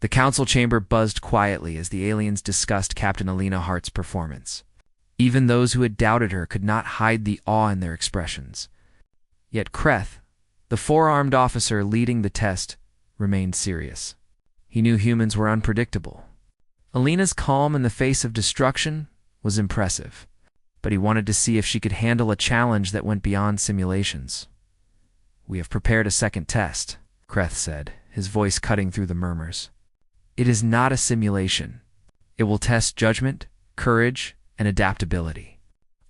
The council chamber buzzed quietly as the aliens discussed Captain Alina Hart's performance. Even those who had doubted her could not hide the awe in their expressions. Yet Kreth, the four-armed officer leading the test, remained serious. He knew humans were unpredictable. Alina's calm in the face of destruction was impressive, but he wanted to see if she could handle a challenge that went beyond simulations. "We have prepared a second test," Kreth said, his voice cutting through the murmurs. "It is not a simulation. It will test judgment, courage, and adaptability.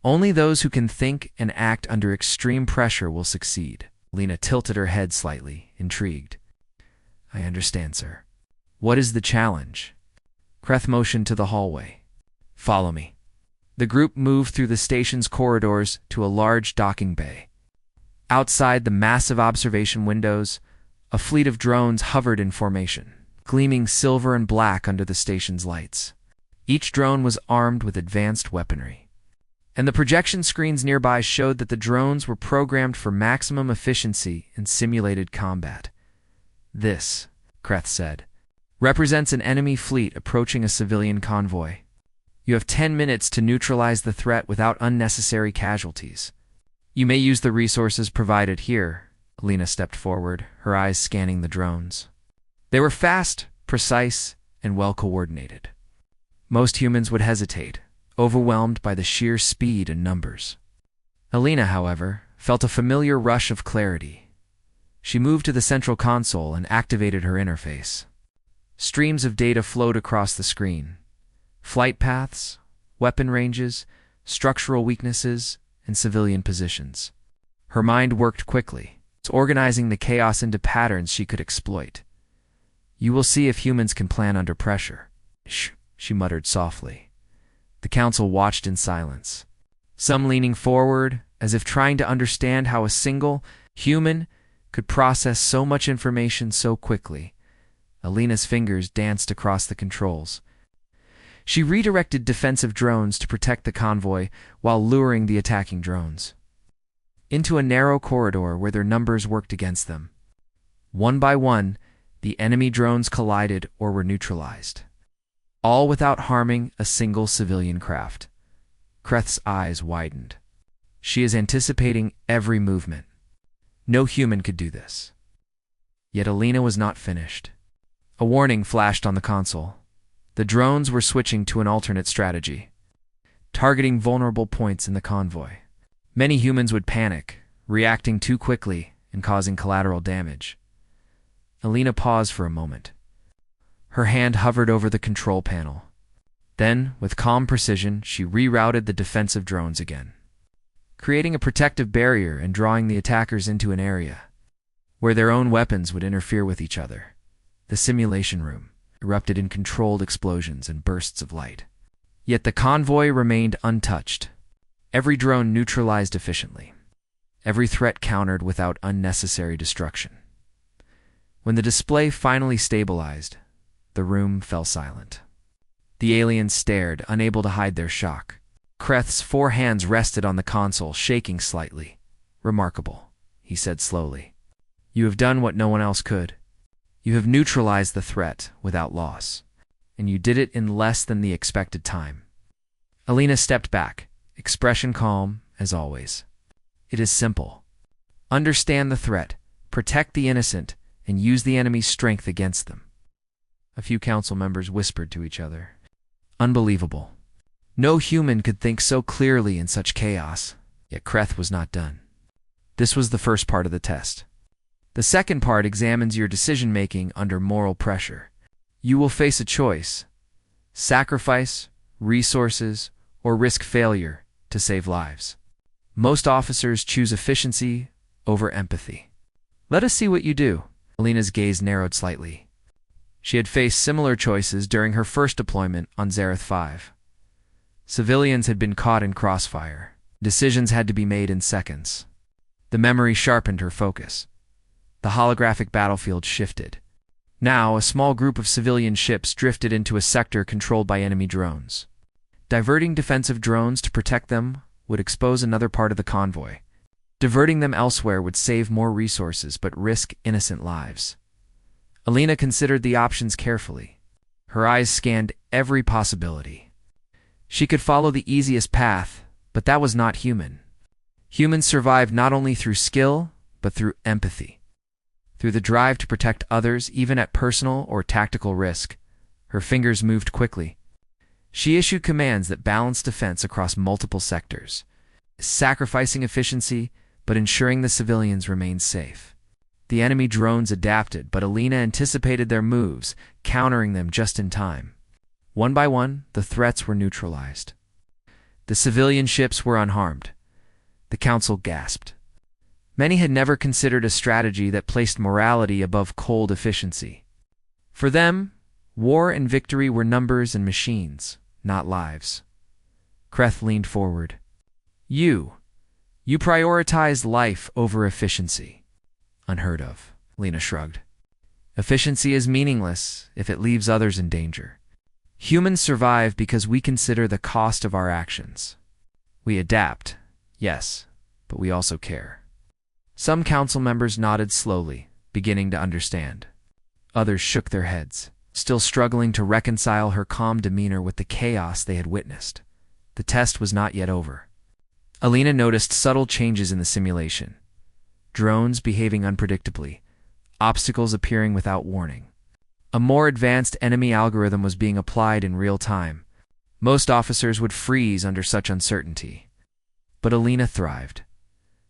Only those who can think and act under extreme pressure will succeed." Alina tilted her head slightly, intrigued. "I understand, sir. What is the challenge?" Kreth motioned to the hallway. "Follow me." The group moved through the station's corridors to a large docking bay. Outside the massive observation windows, a fleet of drones hovered in formation, gleaming silver and black under the station's lights. Each drone was armed with advanced weaponry, and the projection screens nearby showed that the drones were programmed for maximum efficiency in simulated combat. "This," Kreth said, "represents an enemy fleet approaching a civilian convoy. You have 10 minutes to neutralize the threat without unnecessary casualties. You may use the resources provided here." Alina stepped forward, her eyes scanning the drones. They were fast, precise, and well-coordinated. Most humans would hesitate, overwhelmed by the sheer speed and numbers. Alina, however, felt a familiar rush of clarity. She moved to the central console and activated her interface. Streams of data flowed across the screen. Flight paths, weapon ranges, structural weaknesses, and civilian positions. Her mind worked quickly, organizing the chaos into patterns she could exploit. "You will see if humans can plan under pressure." "Shh," she muttered softly. The council watched in silence, some leaning forward as if trying to understand how a single human could process so much information so quickly. Alina's fingers danced across the controls. She redirected defensive drones to protect the convoy while luring the attacking drones into a narrow corridor where their numbers worked against them. One by one, the enemy drones collided or were neutralized, all without harming a single civilian craft. Kreth's eyes widened. She is anticipating every movement. No human could do this. Yet Alina was not finished. A warning flashed on the console. The drones were switching to an alternate strategy, targeting vulnerable points in the convoy. Many humans would panic, reacting too quickly and causing collateral damage. Alina paused for a moment. Her hand hovered over the control panel. Then, with calm precision, she rerouted the defensive drones again, creating a protective barrier and drawing the attackers into an area where their own weapons would interfere with each other. The simulation room erupted in controlled explosions and bursts of light. Yet the convoy remained untouched. Every drone neutralized efficiently. Every threat countered without unnecessary destruction. When the display finally stabilized, the room fell silent. The aliens stared, unable to hide their shock. Kreth's 4 hands rested on the console, shaking slightly. "Remarkable," he said slowly. "You have done what no one else could. You have neutralized the threat without loss, and you did it in less than the expected time." Alina stepped back, expression calm as always. "It is simple. Understand the threat, protect the innocent, and use the enemy's strength against them." A few council members whispered to each other. Unbelievable. No human could think so clearly in such chaos. Yet Kreth was not done. This was the first part of the test. The second part examines your decision-making under moral pressure. You will face a choice: sacrifice, resources, or risk failure to save lives. Most officers choose efficiency over empathy. Let us see what you do. Alina's gaze narrowed slightly. She had faced similar choices during her first deployment on Zareth 5. Civilians had been caught in crossfire. Decisions had to be made in seconds. The memory sharpened her focus. The holographic battlefield shifted. Now, a small group of civilian ships drifted into a sector controlled by enemy drones. Diverting defensive drones to protect them would expose another part of the convoy. Diverting them elsewhere would save more resources but risk innocent lives. Alina considered the options carefully. Her eyes scanned every possibility. She could follow the easiest path, but that was not human. Humans survive not only through skill, but through empathy. Through the drive to protect others, even at personal or tactical risk. Her fingers moved quickly. She issued commands that balanced defense across multiple sectors, sacrificing efficiency, but ensuring the civilians remained safe. The enemy drones adapted, but Alina anticipated their moves, countering them just in time. One by one, the threats were neutralized. The civilian ships were unharmed. The council gasped. Many had never considered a strategy that placed morality above cold efficiency. For them, war and victory were numbers and machines, not lives. Kreth leaned forward. You prioritize life over efficiency. Unheard of, Lena shrugged. Efficiency is meaningless if it leaves others in danger. Humans survive because we consider the cost of our actions. We adapt, yes, but we also care. Some council members nodded slowly, beginning to understand. Others shook their heads, still struggling to reconcile her calm demeanor with the chaos they had witnessed. The test was not yet over. Alina noticed subtle changes in the simulation. Drones behaving unpredictably, obstacles appearing without warning. A more advanced enemy algorithm was being applied in real time. Most officers would freeze under such uncertainty. But Alina thrived.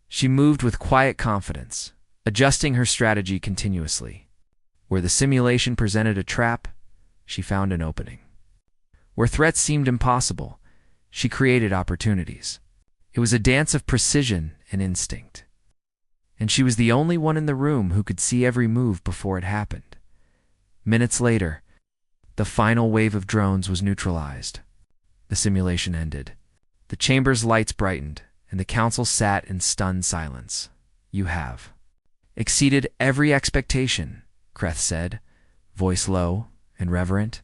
She moved with quiet confidence, adjusting her strategy continuously. Where the simulation presented a trap, she found an opening. Where threats seemed impossible, she created opportunities. It was a dance of precision and instinct. And she was the only one in the room who could see every move before it happened. Minutes later, the final wave of drones was neutralized. The simulation ended. The chamber's lights brightened, and the council sat in stunned silence. You have exceeded every expectation, Kreth said, voice low and reverent.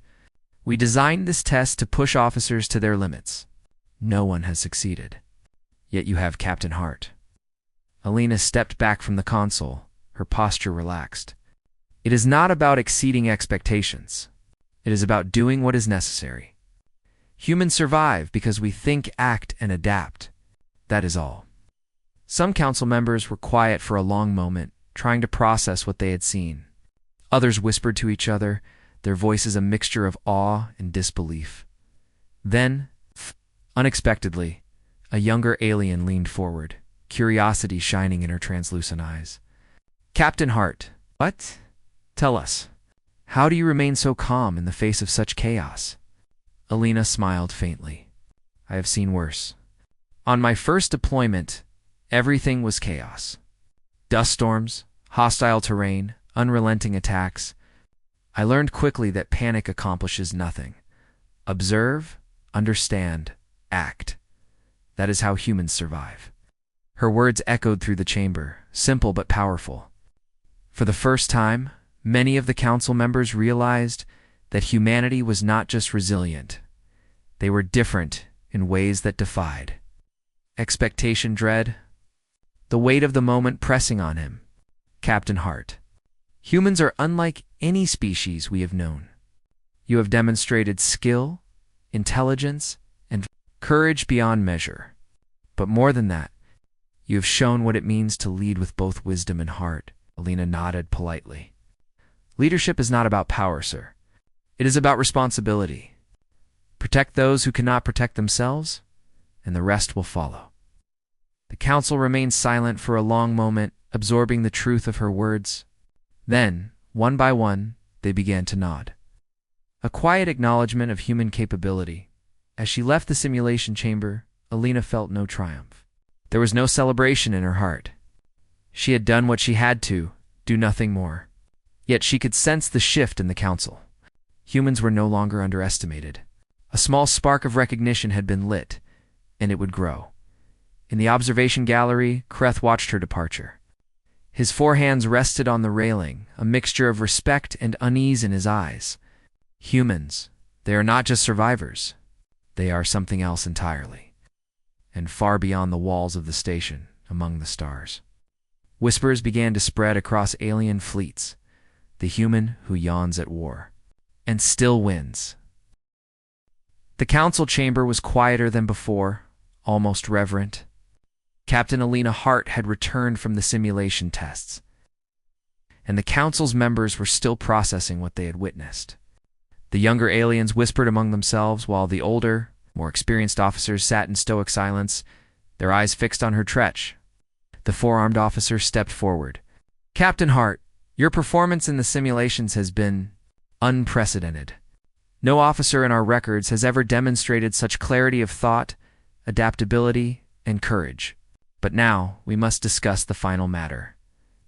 We designed this test to push officers to their limits. No one has succeeded. Yet you have Captain Hart. Alina stepped back from the console, her posture relaxed. It is not about exceeding expectations. It is about doing what is necessary. Humans survive because we think, act, and adapt. That is all. Some council members were quiet for a long moment, trying to process what they had seen. Others whispered to each other, their voices a mixture of awe and disbelief. Then, unexpectedly, a younger alien leaned forward, curiosity shining in her translucent eyes. Captain Hart, what? Tell us, how do you remain so calm in the face of such chaos? Alina smiled faintly. I have seen worse. On my first deployment, everything was chaos. Dust storms, hostile terrain, unrelenting attacks. I learned quickly that panic accomplishes nothing. Observe, understand, act. That is how humans survive. Her words echoed through the chamber, simple but powerful. For the first time, many of the council members realized that humanity was not just resilient. They were different in ways that defied. Expectation dread, the weight of the moment pressing on him. Captain Hart. Humans are unlike any species we have known. You have demonstrated skill, intelligence, and courage beyond measure. But more than that, you have shown what it means to lead with both wisdom and heart. Alina nodded politely. Leadership is not about power, sir. It is about responsibility. Protect those who cannot protect themselves, and the rest will follow. The council remained silent for a long moment, absorbing the truth of her words. Then, one by one, they began to nod. A quiet acknowledgement of human capability. As she left the simulation chamber, Alina felt no triumph. There was no celebration in her heart. She had done what she had to, do nothing more. Yet she could sense the shift in the council. Humans were no longer underestimated. A small spark of recognition had been lit, and it would grow. In the observation gallery, Kreth watched her departure. His four hands rested on the railing, a mixture of respect and unease in his eyes. Humans, they are not just survivors. They are something else entirely. And far beyond the walls of the station, among the stars. Whispers began to spread across alien fleets. the human who yawns at war, and still wins. The council chamber was quieter than before, almost reverent. Captain Alina Hart had returned from the simulation tests, and the council's members were still processing what they had witnessed. The younger aliens whispered among themselves, while the older, more experienced officers sat in stoic silence, their eyes fixed on her Tretch. The four-armed officer stepped forward. "Captain Hart, your performance in the simulations has been unprecedented. No officer in our records has ever demonstrated such clarity of thought, adaptability, and courage. But now we must discuss the final matter: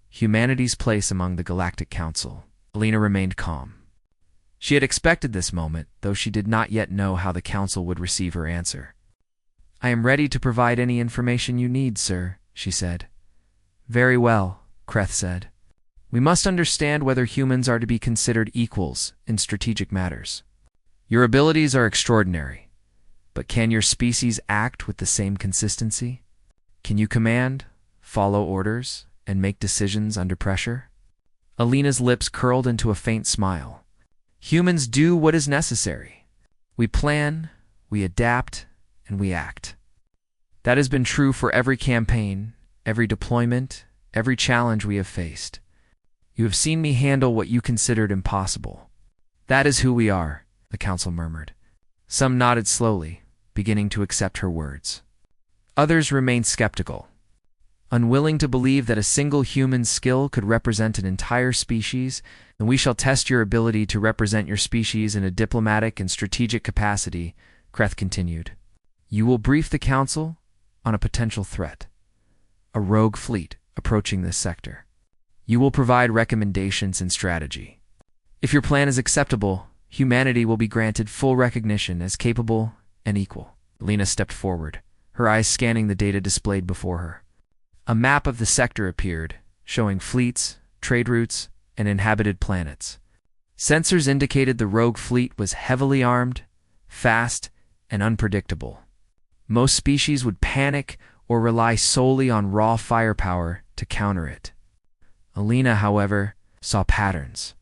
humanity's place among the Galactic Council." Alina remained calm. She had expected this moment, though she did not yet know how the Council would receive her answer. "I am ready to provide any information you need, sir," she said. "Very well," Kreth said. "We must understand whether humans are to be considered equals in strategic matters. Your abilities are extraordinary, but can your species act with the same consistency? Can you command, follow orders, and make decisions under pressure?" Alina's lips curled into a faint smile. "Humans do what is necessary. We plan, we adapt, and we act. That has been true for every campaign, every deployment, every challenge we have faced. You have seen me handle what you considered impossible. That is who we are," the council murmured. Some nodded slowly, beginning to accept her words. Others remained skeptical, unwilling to believe that a single human skill could represent an entire species. "And we shall test your ability to represent your species in a diplomatic and strategic capacity," Kreth continued. "You will brief the council on a potential threat: a rogue fleet approaching this sector. You will provide recommendations and strategy. If your plan is acceptable, humanity will be granted full recognition as capable and equal." Alina stepped forward, her eyes scanning the data displayed before her. A map of the sector appeared, showing fleets, trade routes, and inhabited planets. Sensors indicated the rogue fleet was heavily armed, fast, and unpredictable. Most species would panic or rely solely on raw firepower to counter it. Alina, however, saw patterns.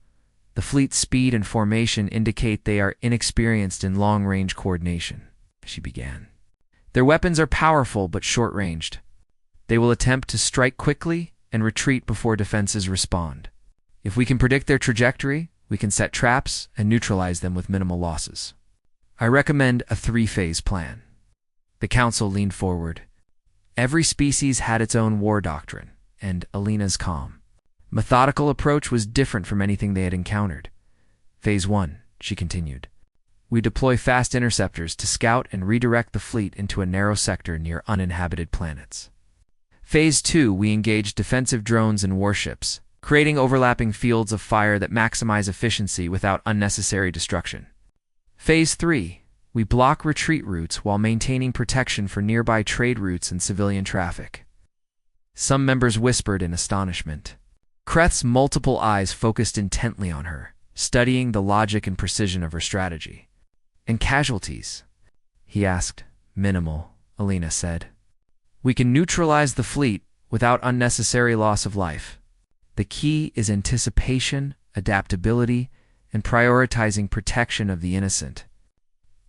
The fleet's speed and formation indicate they are inexperienced in long-range coordination, she began. Their weapons are powerful but short-ranged. They will attempt to strike quickly and retreat before defenses respond. If we can predict their trajectory, we can set traps and neutralize them with minimal losses. I recommend a 3-phase plan. The council leaned forward. Every species had its own war doctrine, and Alina's calm, methodical approach was different from anything they had encountered. Phase 1, she continued. We deploy fast interceptors to scout and redirect the fleet into a narrow sector near uninhabited planets. Phase 2, we engage defensive drones and warships, creating overlapping fields of fire that maximize efficiency without unnecessary destruction. Phase 3, we block retreat routes while maintaining protection for nearby trade routes and civilian traffic. Some members whispered in astonishment. Kreth's multiple eyes focused intently on her, studying the logic and precision of her strategy. "And casualties?" he asked. "Minimal," Alina said. "We can neutralize the fleet without unnecessary loss of life. The key is anticipation, adaptability, and prioritizing protection of the innocent.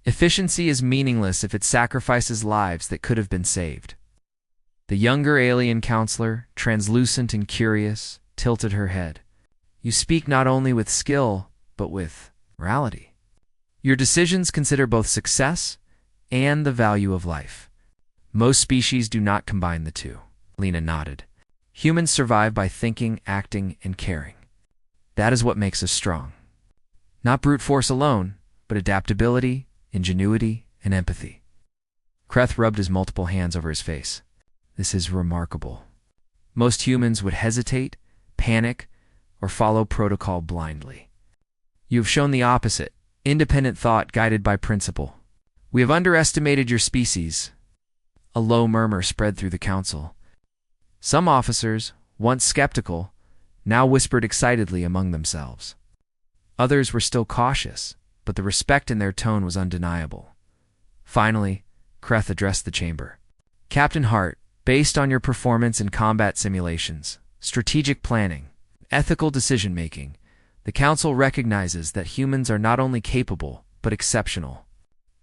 Efficiency is meaningless if it sacrifices lives that could have been saved." The younger alien counselor, translucent and curious, tilted her head. "You speak not only with skill, but with morality. Your decisions consider both success and the value of life. Most species do not combine the two." Lena nodded. "Humans survive by thinking, acting, and caring. That is what makes us strong. Not brute force alone, but adaptability, ingenuity, and empathy." Kreth rubbed his multiple hands over his face. "This is remarkable. Most humans would hesitate, panic, or follow protocol blindly. You have shown the opposite, independent thought guided by principle. We have underestimated your species." A low murmur spread through the council. Some officers, once skeptical, now whispered excitedly among themselves. Others were still cautious, but the respect in their tone was undeniable. Finally, Kreth addressed the chamber. "Captain Hart, based on your performance in combat simulations, strategic planning, ethical decision-making, The Council recognizes that humans are not only capable, but exceptional.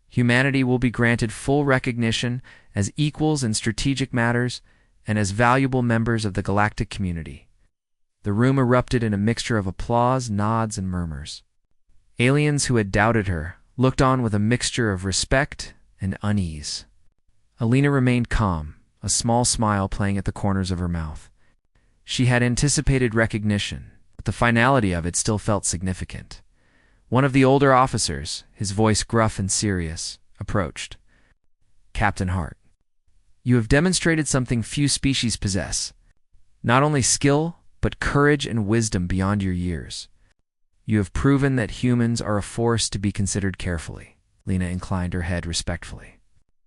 Humanity will be granted full recognition as equals in strategic matters and as valuable members of the galactic community. The room erupted in a mixture of applause, nods, and murmurs. Aliens who had doubted her looked on with a mixture of respect and unease. Alina remained calm, a small smile playing at the corners of her mouth. She had anticipated recognition, but the finality of it still felt significant. One of the older officers, his voice gruff and serious, approached. "Captain Hart, you have demonstrated something few species possess. Not only skill, but courage and wisdom beyond your years. You have proven that humans are a force to be considered carefully." Lena inclined her head respectfully.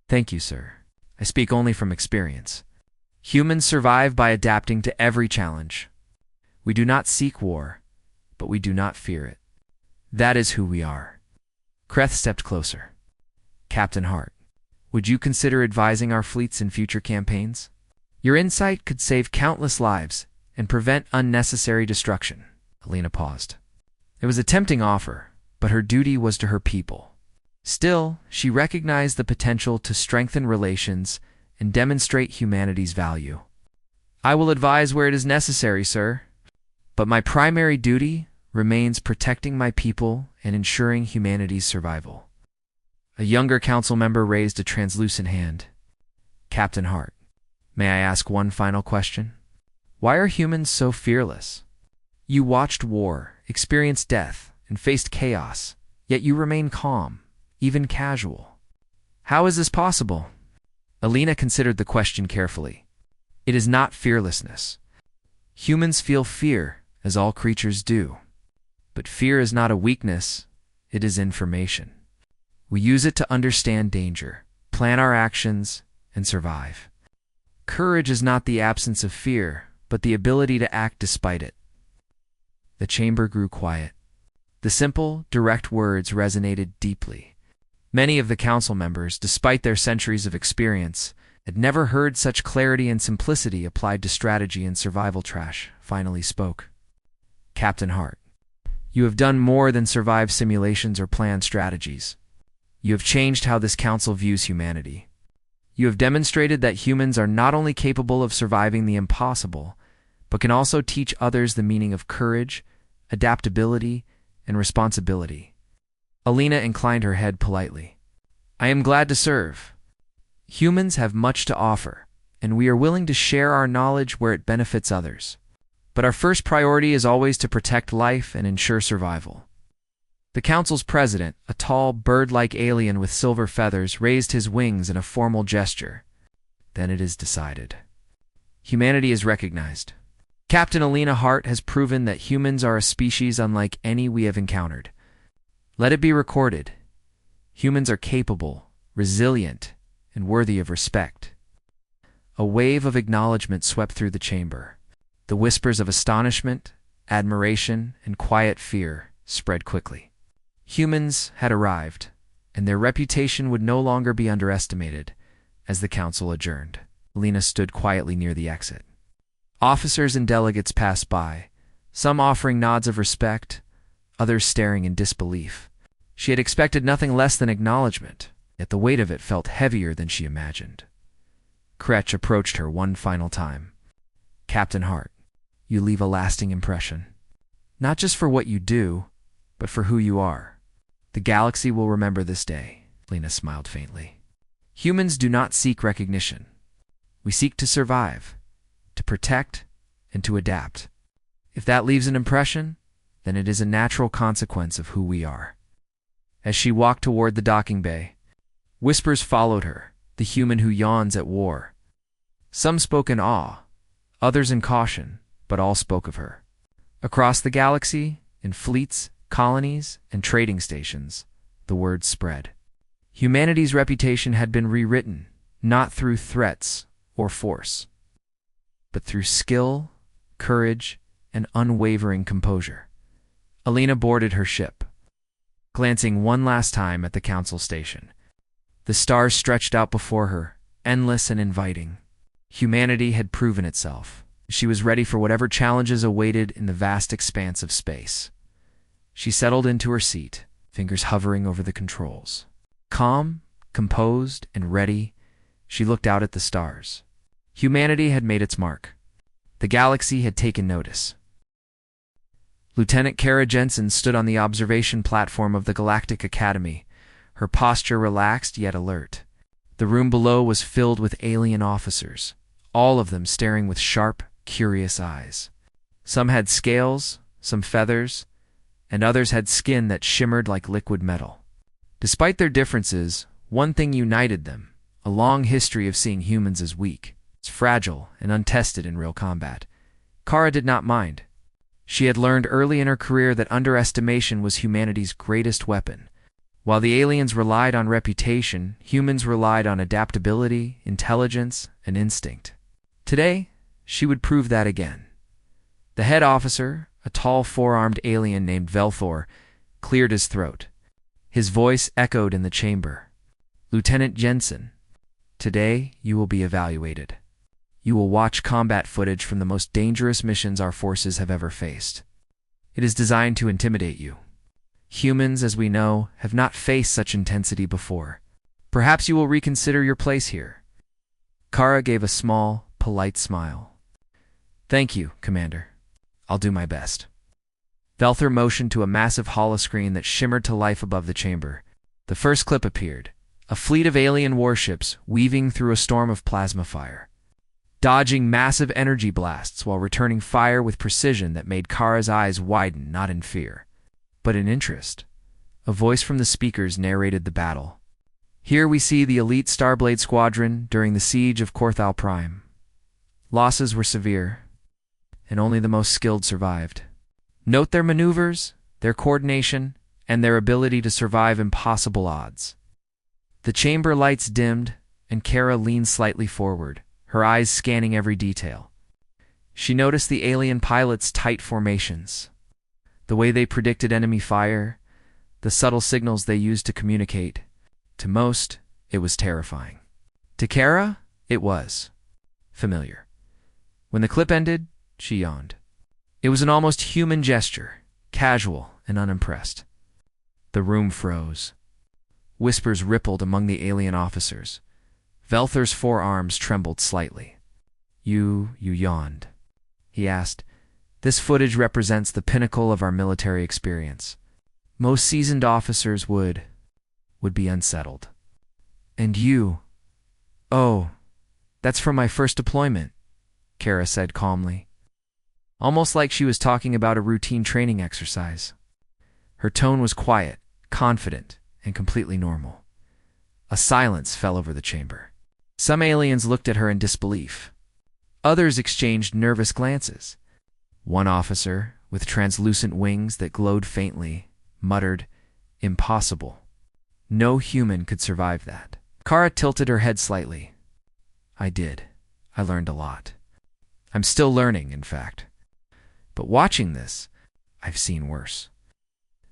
"Thank you, sir. I speak only from experience. Humans survive by adapting to every challenge. We do not seek war, but we do not fear it. That is who we are." Kreth stepped closer. "Captain Hart, would you consider advising our fleets in future campaigns? Your insight could save countless lives and prevent unnecessary destruction." Alina paused. It was a tempting offer, but her duty was to her people. Still, she recognized the potential to strengthen relations and demonstrate humanity's value. "I will advise where it is necessary, sir, but my primary duty remains protecting my people and ensuring humanity's survival." A younger council member raised a translucent hand. "Captain Hart, may I ask one final question? Why are humans so fearless? You watched war, experienced death, and faced chaos, yet you remain calm, even casual. How is this possible?" Alina considered the question carefully. "It is not fearlessness. Humans feel fear, as all creatures do. But fear is not a weakness, it is information. We use it to understand danger, plan our actions, and survive. Courage is not the absence of fear, but the ability to act despite it." The chamber grew quiet. The simple, direct words resonated deeply. Many of the council members, despite their centuries of experience, had never heard such clarity and simplicity applied to strategy and survival trash. Finally spoke. "Captain Hart, you have done more than survive simulations or plan strategies. You have changed how this council views humanity. You have demonstrated that humans are not only capable of surviving the impossible, but can also teach others the meaning of courage, adaptability, and responsibility." Alina inclined her head politely. "I am glad to serve. Humans have much to offer, and we are willing to share our knowledge where it benefits others. But our first priority is always to protect life and ensure survival." The council's president, a tall, bird-like alien with silver feathers, raised his wings in a formal gesture. "Then it is decided. Humanity is recognized. Captain Alina Hart has proven that humans are a species unlike any we have encountered. Let it be recorded. Humans are capable, resilient, and worthy of respect." A wave of acknowledgement swept through the chamber. The whispers of astonishment, admiration, and quiet fear spread quickly. Humans had arrived, and their reputation would no longer be underestimated. As the council adjourned, Alina stood quietly near the exit. Officers and delegates passed by, some offering nods of respect, others staring in disbelief. She had expected nothing less than acknowledgement, yet the weight of it felt heavier than she imagined. Kretch approached her one final time. "Captain Hart, you leave a lasting impression. Not just for what you do, but for who you are. The galaxy will remember this day." Lena smiled faintly. "Humans do not seek recognition. We seek to survive, to protect, and to adapt. If that leaves an impression, then it is a natural consequence of who we are." As she walked toward the docking bay, whispers followed her, the human who yawns at war. Some spoke in awe, others in caution, but all spoke of her. Across the galaxy, in fleets, colonies, and trading stations, the word spread. Humanity's reputation had been rewritten, not through threats or force, but through skill, courage, and unwavering composure. Alina boarded her ship, glancing one last time at the council station. The stars stretched out before her, endless and inviting. Humanity had proven itself. She was ready for whatever challenges awaited in the vast expanse of space. She settled into her seat, fingers hovering over the controls. Calm, composed, and ready, she looked out at the stars. Humanity had made its mark. The galaxy had taken notice. Lieutenant Kara Jensen stood on the observation platform of the Galactic Academy, her posture relaxed yet alert. The room below was filled with alien officers, all of them staring with sharp, curious eyes. Some had scales, some feathers, and others had skin that shimmered like liquid metal. Despite their differences, one thing united them: a long history of seeing humans as weak, as fragile, and untested in real combat. Kara did not mind. She had learned early in her career that underestimation was humanity's greatest weapon. While the aliens relied on reputation, humans relied on adaptability, intelligence, and instinct. Today, she would prove that again. The head officer, a tall four-armed alien named Velthor, cleared his throat. His voice echoed in the chamber. "Lieutenant Jensen, today you will be evaluated. You will watch combat footage from the most dangerous missions our forces have ever faced. It is designed to intimidate you. Humans, as we know, have not faced such intensity before. Perhaps you will reconsider your place here." Kara gave a small, polite smile. "Thank you, Commander. I'll do my best." Velthor motioned to a massive holoscreen that shimmered to life above the chamber. The first clip appeared: a fleet of alien warships weaving through a storm of plasma fire, dodging massive energy blasts while returning fire with precision that made Kara's eyes widen, not in fear, but in interest. A voice from the speakers narrated the battle. "Here we see the elite Starblade Squadron during the siege of Korthal Prime. Losses were severe, and only the most skilled survived. Note their maneuvers, their coordination, and their ability to survive impossible odds." The chamber lights dimmed, and Kara leaned slightly forward, her eyes scanning every detail. She noticed the alien pilots' tight formations, the way they predicted enemy fire, the subtle signals they used to communicate. To most, it was terrifying. To Kara, it was familiar. When the clip ended, she yawned. It was an almost human gesture, casual and unimpressed. The room froze. Whispers rippled among the alien officers. Velthor's forearms trembled slightly. You yawned," he asked. "This footage represents the pinnacle of our military experience. Most seasoned officers would be unsettled. And you? Oh, that's from my first deployment," Kara said calmly, almost like she was talking about a routine training exercise. Her tone was quiet, confident, and completely normal. A silence fell over the chamber. Some aliens looked at her in disbelief. Others exchanged nervous glances. One officer, with translucent wings that glowed faintly, muttered, "Impossible. No human could survive that." Kara tilted her head slightly. "I did. I learned a lot. I'm still learning, in fact. But watching this, I've seen worse."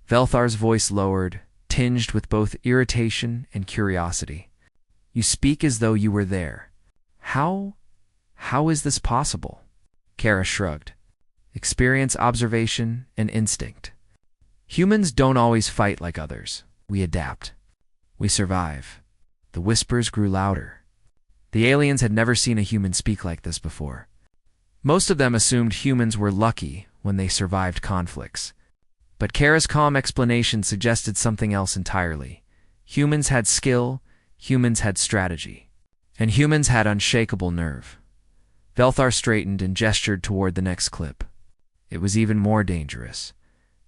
Velthar's voice lowered, tinged with both irritation and curiosity. "You speak as though you were there. How is this possible?" Kara shrugged. "Experience, observation, and instinct. Humans don't always fight like others. We adapt. We survive." The whispers grew louder. The aliens had never seen a human speak like this before. Most of them assumed humans were lucky when they survived conflicts. But Kara's calm explanation suggested something else entirely. Humans had skill, humans had strategy, and humans had unshakable nerve. Velthar straightened and gestured toward the next clip. It was even more dangerous.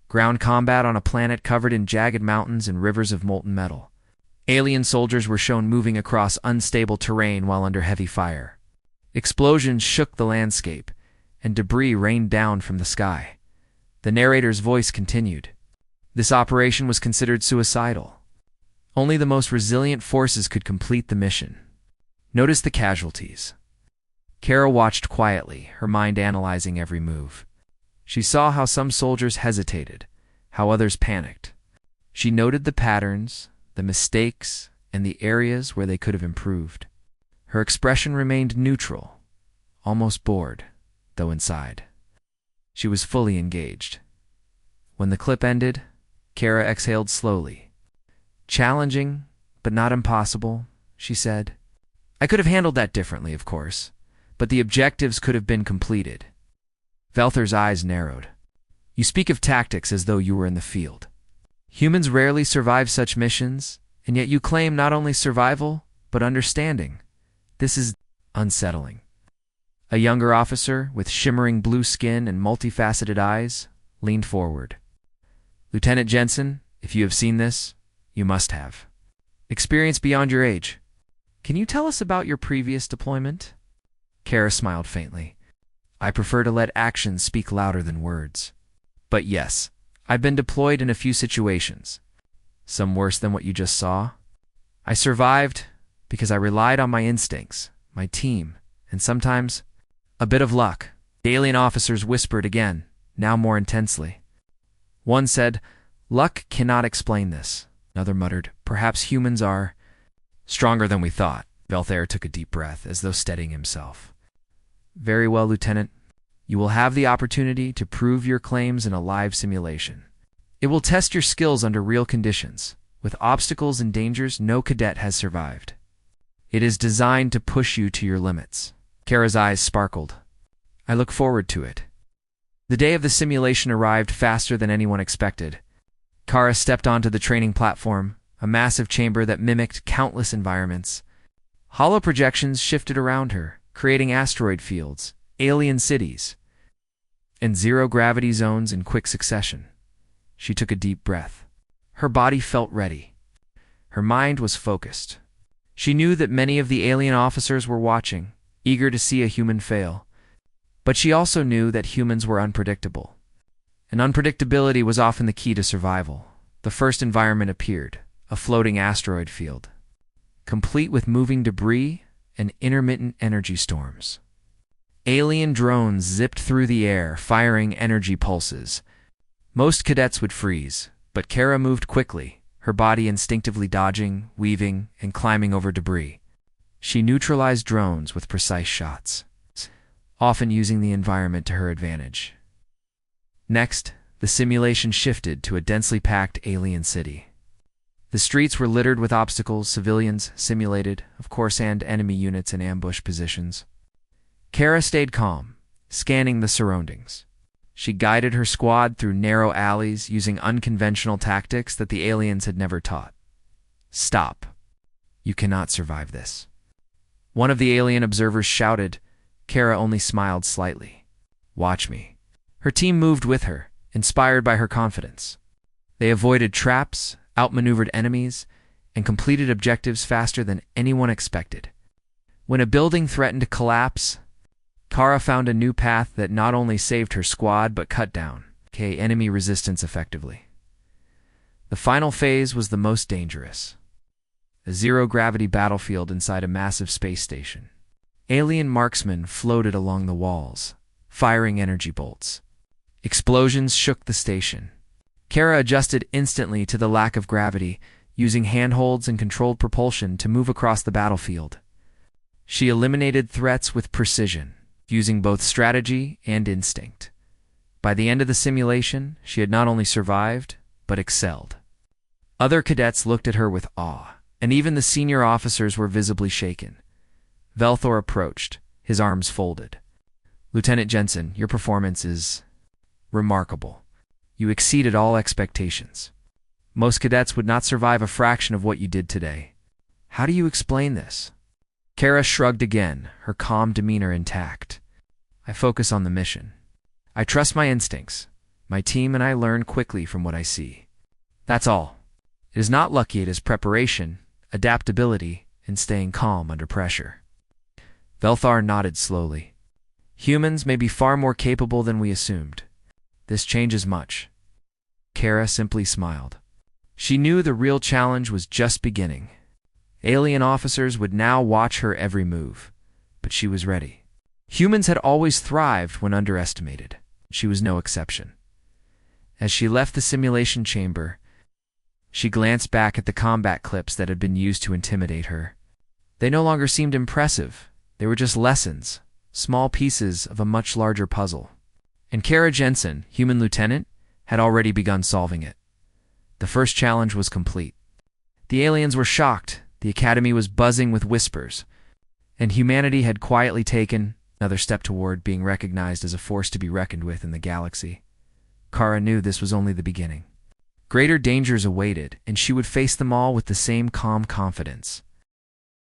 Ground combat on a planet covered in jagged mountains and rivers of molten metal. Alien soldiers were shown moving across unstable terrain while under heavy fire. Explosions shook the landscape, and debris rained down from the sky. The narrator's voice continued. This operation was considered suicidal. Only the most resilient forces could complete the mission. Notice the casualties. Kara watched quietly, her mind analyzing every move. She saw how some soldiers hesitated, how others panicked. She noted the patterns, the mistakes, and the areas where they could have improved. Her expression remained neutral, almost bored, though inside she was fully engaged. When the clip ended, Kara exhaled slowly. "Challenging, but not impossible," she said. "I could have handled that differently, of course, but the objectives could have been completed." Velthar's eyes narrowed. "You speak of tactics as though you were in the field. Humans rarely survive such missions, and yet you claim not only survival, but understanding. This is unsettling." A younger officer, with shimmering blue skin and multifaceted eyes, leaned forward. "Lieutenant Jensen, if you have seen this, you must have. Experience beyond your age. Can you tell us about your previous deployment?" Kara smiled faintly. "I prefer to let actions speak louder than words. But yes, I've been deployed in a few situations. Some worse than what you just saw. I survived because I relied on my instincts, my team, and sometimes a bit of luck." The alien officers whispered again, now more intensely. One said, "Luck cannot explain this." Another muttered, "Perhaps humans are stronger than we thought." Velthar took a deep breath, as though steadying himself. "Very well, Lieutenant. You will have the opportunity to prove your claims in a live simulation. It will test your skills under real conditions. With obstacles and dangers no cadet has survived. It is designed to push you to your limits." Kara's eyes sparkled. "I look forward to it." The day of the simulation arrived faster than anyone expected. Kara stepped onto the training platform, a massive chamber that mimicked countless environments. Hollow projections shifted around her, creating asteroid fields, alien cities, and zero-gravity zones in quick succession. She took a deep breath. Her body felt ready. Her mind was focused. She knew that many of the alien officers were watching, eager to see a human fail. But she also knew that humans were unpredictable. And unpredictability was often the key to survival. The first environment appeared, a floating asteroid field, complete with moving debris and intermittent energy storms. Alien drones zipped through the air, firing energy pulses. Most cadets would freeze, but Kara moved quickly, her body instinctively dodging, weaving, and climbing over debris. She neutralized drones with precise shots, often using the environment to her advantage. Next, the simulation shifted to a densely packed alien city. The streets were littered with obstacles, civilians simulated, of course, and enemy units in ambush positions. Kara stayed calm, scanning the surroundings. She guided her squad through narrow alleys using unconventional tactics that the aliens had never taught. "Stop. You cannot survive this." One of the alien observers shouted. Kara only smiled slightly. "Watch me." Her team moved with her, inspired by her confidence. They avoided traps, outmaneuvered enemies, and completed objectives faster than anyone expected. When a building threatened to collapse, Kara found a new path that not only saved her squad but cut down enemy resistance effectively. The final phase was the most dangerous. A zero-gravity battlefield inside a massive space station. Alien marksmen floated along the walls, firing energy bolts. Explosions shook the station. Kara adjusted instantly to the lack of gravity, using handholds and controlled propulsion to move across the battlefield. She eliminated threats with precision, using both strategy and instinct. By the end of the simulation, she had not only survived, but excelled. Other cadets looked at her with awe, and even the senior officers were visibly shaken. Velthar approached, his arms folded. "Lieutenant Jensen, your performance is remarkable. You exceeded all expectations. Most cadets would not survive a fraction of what you did today. How do you explain this?" Kara shrugged again, her calm demeanor intact. "I focus on the mission. I trust my instincts. My team and I learn quickly from what I see. That's all. It is not lucky, it is preparation, adaptability, and staying calm under pressure." Velthar nodded slowly. "Humans may be far more capable than we assumed. This changes much." Kara simply smiled. She knew the real challenge was just beginning. Alien officers would now watch her every move, but she was ready. Humans had always thrived when underestimated. She was no exception. As she left the simulation chamber, she glanced back at the combat clips that had been used to intimidate her. They no longer seemed impressive. They were just lessons, small pieces of a much larger puzzle. And Kara Jensen, human lieutenant, had already begun solving it. The first challenge was complete. The aliens were shocked, the Academy was buzzing with whispers, and humanity had quietly taken another step toward being recognized as a force to be reckoned with in the galaxy. Kara knew this was only the beginning. Greater dangers awaited, and she would face them all with the same calm confidence.